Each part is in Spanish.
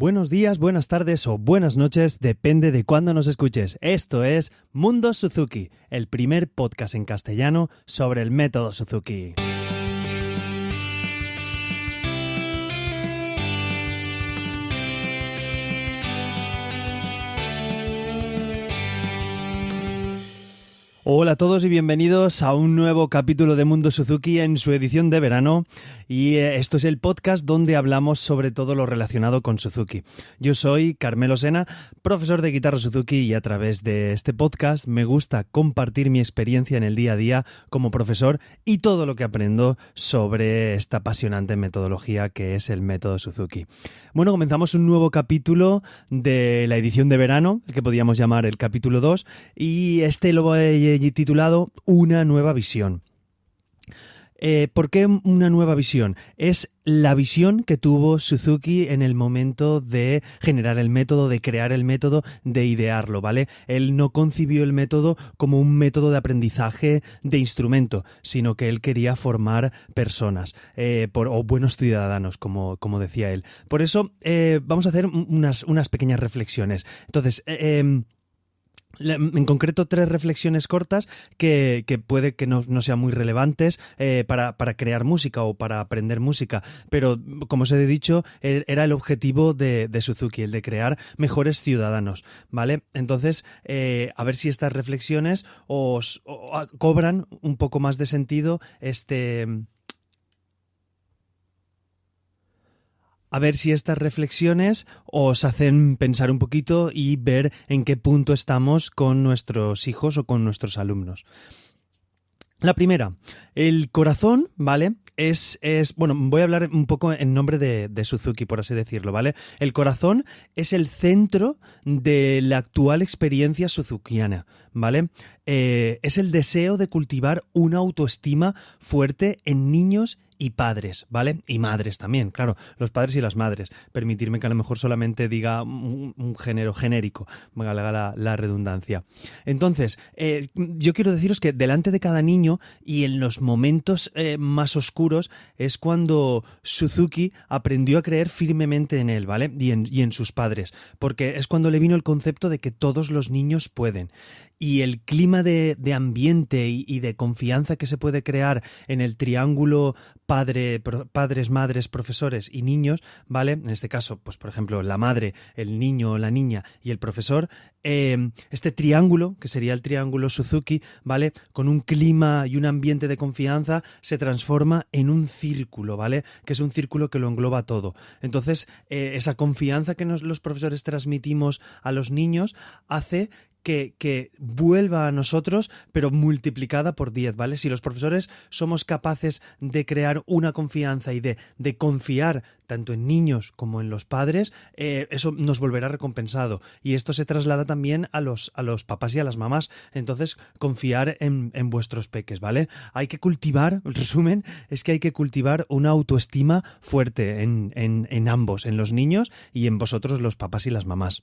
Buenos días, buenas tardes o buenas noches, depende de cuándo nos escuches. Esto es Mundo Suzuki, el primer podcast en castellano sobre el método Suzuki. Hola a todos y bienvenidos a un nuevo capítulo de Mundo Suzuki en su edición de verano y esto es el podcast donde hablamos sobre todo lo relacionado con Suzuki. Yo soy Carmelo Sena, profesor de guitarra Suzuki y a través de este podcast me gusta compartir mi experiencia en el día a día como profesor y todo lo que aprendo sobre esta apasionante metodología que es el método Suzuki. Bueno, comenzamos un nuevo capítulo de la edición de verano, el que podíamos llamar el capítulo 2 y este lo he titulado Una nueva visión. ¿Por qué una nueva visión? Es la visión que tuvo Suzuki en el momento de generar el método, de crear el método, de idearlo, ¿vale? Él no concibió el método como un método de aprendizaje de instrumento, sino que él quería formar personas o buenos ciudadanos, como decía él. Por eso vamos a hacer unas pequeñas reflexiones. Entonces, en concreto 3 reflexiones cortas que puede que no sean muy relevantes para crear música o para aprender música, pero como os he dicho, era el objetivo de Suzuki, el de crear mejores ciudadanos, ¿vale? Entonces, a ver si estas reflexiones os cobran un poco más de sentido A ver si estas reflexiones os hacen pensar un poquito y ver en qué punto estamos con nuestros hijos o con nuestros alumnos. La primera, el corazón, ¿vale? Bueno, voy a hablar un poco en nombre de Suzuki, por así decirlo, ¿vale? El corazón es el centro de la actual experiencia suzukiana, ¿vale? Es el deseo de cultivar una autoestima fuerte en niños y padres, ¿vale? Y madres también, claro, los padres y las madres. Permitirme que a lo mejor solamente diga un género genérico, valga la redundancia. Entonces, yo quiero deciros que delante de cada niño y en los momentos más oscuros es cuando Suzuki aprendió a creer firmemente en él, ¿vale? Y en sus padres, porque es cuando le vino el concepto de que todos los niños pueden. Y el clima de ambiente y de confianza que se puede crear en el triángulo padres, madres, profesores y niños, ¿vale? En este caso, pues por ejemplo, la madre, el niño o la niña y el profesor, este triángulo, que sería el triángulo Suzuki, ¿vale? Con un clima y un ambiente de confianza se transforma en un círculo, ¿vale? Que es un círculo que lo engloba todo. Entonces, esa confianza que los profesores transmitimos a los niños hace que vuelva a nosotros, pero multiplicada por 10, ¿vale? Si los profesores somos capaces de crear una confianza y de confiar tanto en niños como en los padres, eso nos volverá recompensado. Y esto se traslada también a los papás y a las mamás. Entonces, confiar en vuestros peques, ¿vale? Hay que cultivar, el resumen es que hay que cultivar una autoestima fuerte en ambos, en los niños y en vosotros los papás y las mamás.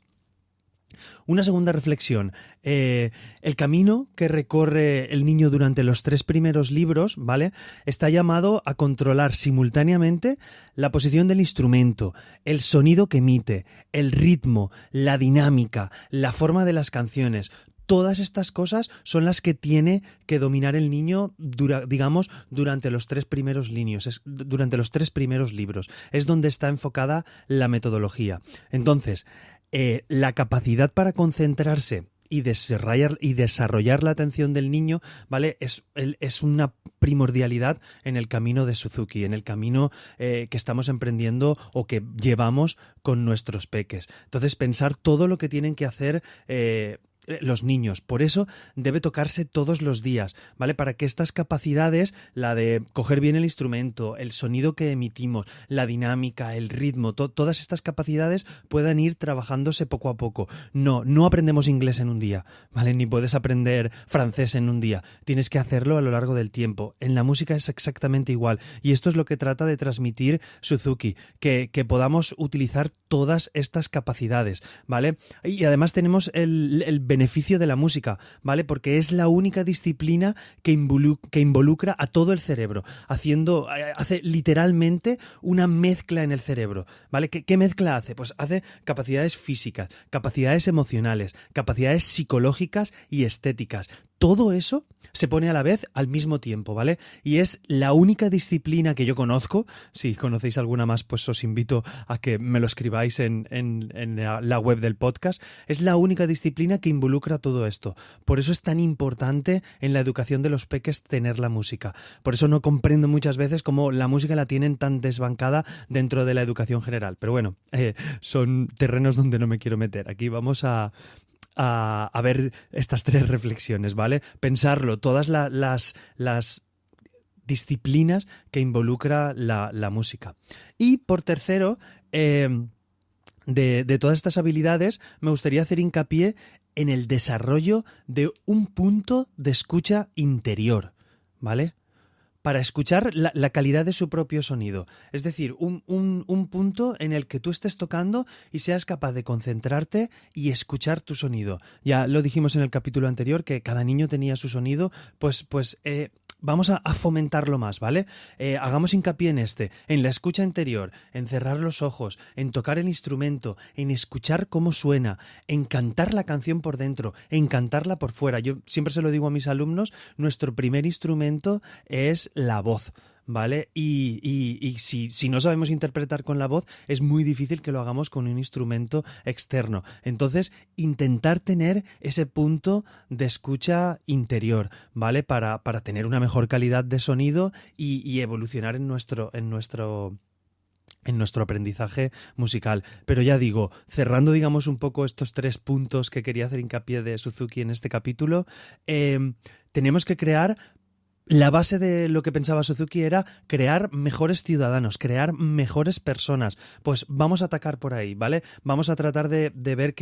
Una segunda reflexión, el camino que recorre el niño durante los 3 primeros libros, ¿vale? Está llamado a controlar simultáneamente la posición del instrumento, el sonido que emite, el ritmo, la dinámica, la forma de las canciones. Todas estas cosas son las que tiene que dominar el niño, durante los 3 primeros durante los 3 primeros libros. Es donde está enfocada la metodología. Entonces, la capacidad para concentrarse y desarrollar la atención del niño, ¿vale? Es una primordialidad en el camino de Suzuki, en el camino que estamos emprendiendo o que llevamos con nuestros peques. Entonces, pensar todo lo que tienen que hacer los niños. Por eso debe tocarse todos los días, ¿vale? Para que estas capacidades, la de coger bien el instrumento, el sonido que emitimos, la dinámica, el ritmo, todas estas capacidades puedan ir trabajándose poco a poco. No aprendemos inglés en un día, ¿vale? Ni puedes aprender francés en un día. Tienes que hacerlo a lo largo del tiempo. En la música es exactamente igual. Y esto es lo que trata de transmitir Suzuki, que podamos utilizar todas estas capacidades, ¿vale? Y además tenemos el beneficio beneficio de la música, ¿vale? Porque es la única disciplina que involucra a todo el cerebro, hace literalmente una mezcla en el cerebro, ¿vale? ¿Qué mezcla hace? Pues hace capacidades físicas, capacidades emocionales, capacidades psicológicas y estéticas. Todo eso se pone a la vez al mismo tiempo, ¿vale? Y es la única disciplina que yo conozco. Si conocéis alguna más, pues os invito a que me lo escribáis en la web del podcast. Es la única disciplina que involucra todo esto. Por eso es tan importante en la educación de los peques tener la música. Por eso no comprendo muchas veces cómo la música la tienen tan desbancada dentro de la educación general. Pero bueno, son terrenos donde no me quiero meter. Aquí vamos a ver estas 3 reflexiones, ¿vale? Pensarlo, todas las disciplinas que involucra la música. Y por tercero, de todas estas habilidades, me gustaría hacer hincapié en el desarrollo de un punto de escucha interior, ¿vale? Para escuchar la calidad de su propio sonido. Es decir, un punto en el que tú estés tocando y seas capaz de concentrarte y escuchar tu sonido. Ya lo dijimos en el capítulo anterior, que cada niño tenía su sonido, pues vamos a fomentarlo más, ¿vale? Hagamos hincapié en la escucha interior, en cerrar los ojos, en tocar el instrumento, en escuchar cómo suena, en cantar la canción por dentro, en cantarla por fuera. Yo siempre se lo digo a mis alumnos, nuestro primer instrumento es la voz, ¿vale? Y si no sabemos interpretar con la voz, es muy difícil que lo hagamos con un instrumento externo. Entonces, intentar tener ese punto de escucha interior, ¿vale? Para tener una mejor calidad de sonido y evolucionar en nuestro aprendizaje musical. Pero ya digo, cerrando, digamos, un poco estos 3 puntos que quería hacer hincapié de Suzuki en este capítulo, tenemos que crear. La base de lo que pensaba Suzuki era crear mejores ciudadanos, crear mejores personas. Pues vamos a atacar por ahí, ¿vale? Vamos a tratar de ver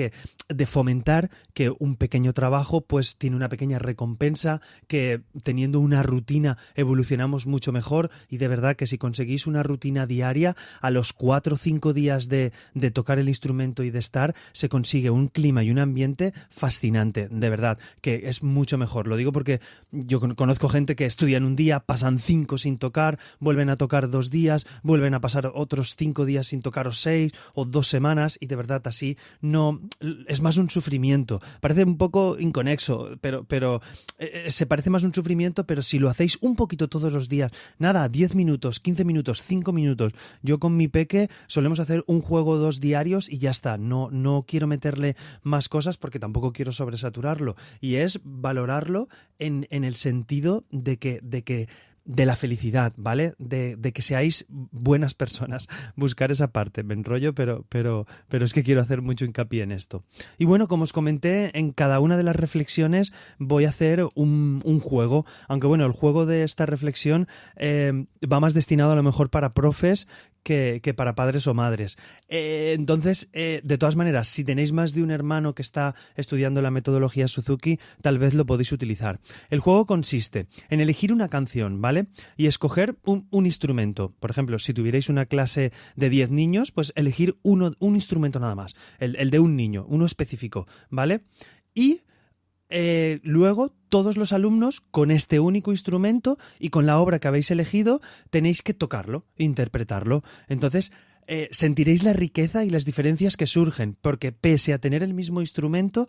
de fomentar que un pequeño trabajo pues tiene una pequeña recompensa, que teniendo una rutina evolucionamos mucho mejor, y de verdad que si conseguís una rutina diaria, a los 4 o 5 días de tocar el instrumento y de estar, se consigue un clima y un ambiente fascinante, de verdad, que es mucho mejor. Lo digo porque yo conozco gente que estudian un día, pasan 5 sin tocar, vuelven a tocar 2 días, vuelven a pasar otros 5 días sin tocar, o 6 o 2 semanas, y de verdad así no es más un sufrimiento. Parece un poco inconexo, pero se parece más un sufrimiento, pero si lo hacéis un poquito todos los días, nada, 10 minutos, 15 minutos, 5 minutos. Yo con mi peque solemos hacer un juego o 2 diarios y ya está. No quiero meterle más cosas porque tampoco quiero sobresaturarlo, y es valorarlo en el sentido de la felicidad, ¿vale? De que seáis buenas personas. Buscar esa parte, me enrollo, pero es que quiero hacer mucho hincapié en esto. Y bueno, como os comenté, en cada una de las reflexiones voy a hacer un juego, aunque bueno, el juego de esta reflexión va más destinado a lo mejor para profes que para padres o madres. Entonces, de todas maneras, si tenéis más de un hermano que está estudiando la metodología Suzuki, tal vez lo podéis utilizar. El juego consiste en elegir una canción, ¿vale? Y escoger un instrumento. Por ejemplo, si tuvierais una clase de 10 niños, pues elegir un instrumento nada más. El de un niño, uno específico, ¿vale? Y luego todos los alumnos con este único instrumento y con la obra que habéis elegido tenéis que tocarlo, interpretarlo. Entonces sentiréis la riqueza y las diferencias que surgen, porque pese a tener el mismo instrumento,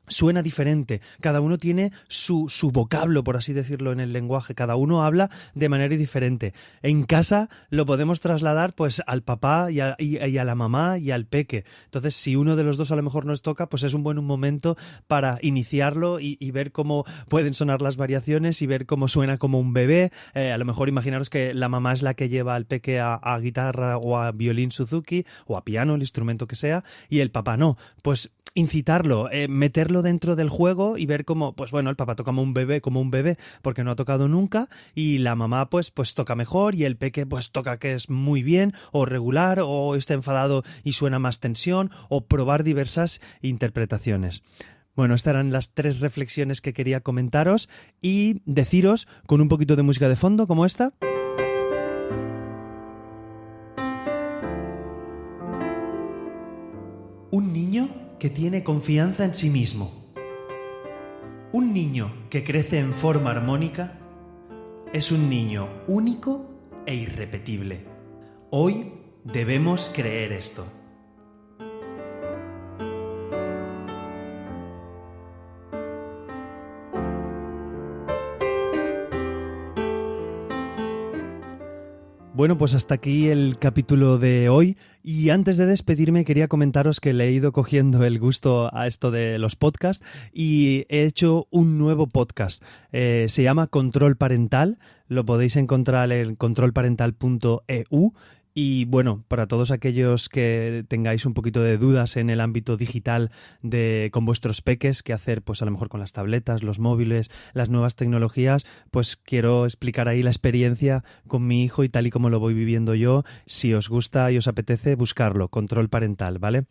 suena diferente. Cada uno tiene su vocablo, por así decirlo, en el lenguaje. Cada uno habla de manera diferente. En casa lo podemos trasladar pues al papá y a la mamá y al peque. Entonces, si uno de los dos a lo mejor nos toca, pues es un buen momento para iniciarlo y ver cómo pueden sonar las variaciones y ver cómo suena como un bebé. A lo mejor imaginaros que la mamá es la que lleva al peque a guitarra o a violín Suzuki o a piano, el instrumento que sea, y el papá no. Pues incitarlo, meterlo dentro del juego y ver cómo, pues bueno, el papá toca como un bebé porque no ha tocado nunca, y la mamá pues toca mejor, y el peque pues toca que es muy bien o regular, o está enfadado y suena más tensión, o probar diversas interpretaciones. Bueno, estas eran las 3 reflexiones que quería comentaros y deciros con un poquito de música de fondo como esta. Un niño que tiene confianza en sí mismo. Un niño que crece en forma armónica es un niño único e irrepetible. Hoy debemos creer esto. Bueno, pues hasta aquí el capítulo de hoy y antes de despedirme quería comentaros que le he ido cogiendo el gusto a esto de los podcasts y he hecho un nuevo podcast. Se llama Control Parental, lo podéis encontrar en controlparental.eu. Y bueno, para todos aquellos que tengáis un poquito de dudas en el ámbito digital con vuestros peques, qué hacer pues a lo mejor con las tabletas, los móviles, las nuevas tecnologías, pues quiero explicar ahí la experiencia con mi hijo y tal y como lo voy viviendo yo. Si os gusta y os apetece, buscarlo, Control Parental, ¿vale?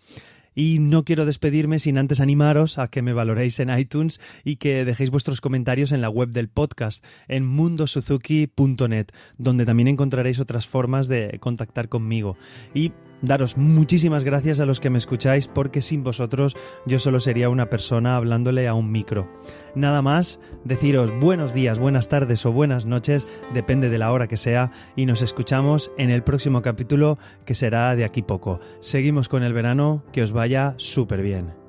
Y no quiero despedirme sin antes animaros a que me valoréis en iTunes y que dejéis vuestros comentarios en la web del podcast, en mundosuzuki.net, donde también encontraréis otras formas de contactar conmigo. Y daros muchísimas gracias a los que me escucháis, porque sin vosotros yo solo sería una persona hablándole a un micro. Nada más, deciros buenos días, buenas tardes o buenas noches, depende de la hora que sea, y nos escuchamos en el próximo capítulo, que será de aquí poco. Seguimos con el verano, que os vaya súper bien.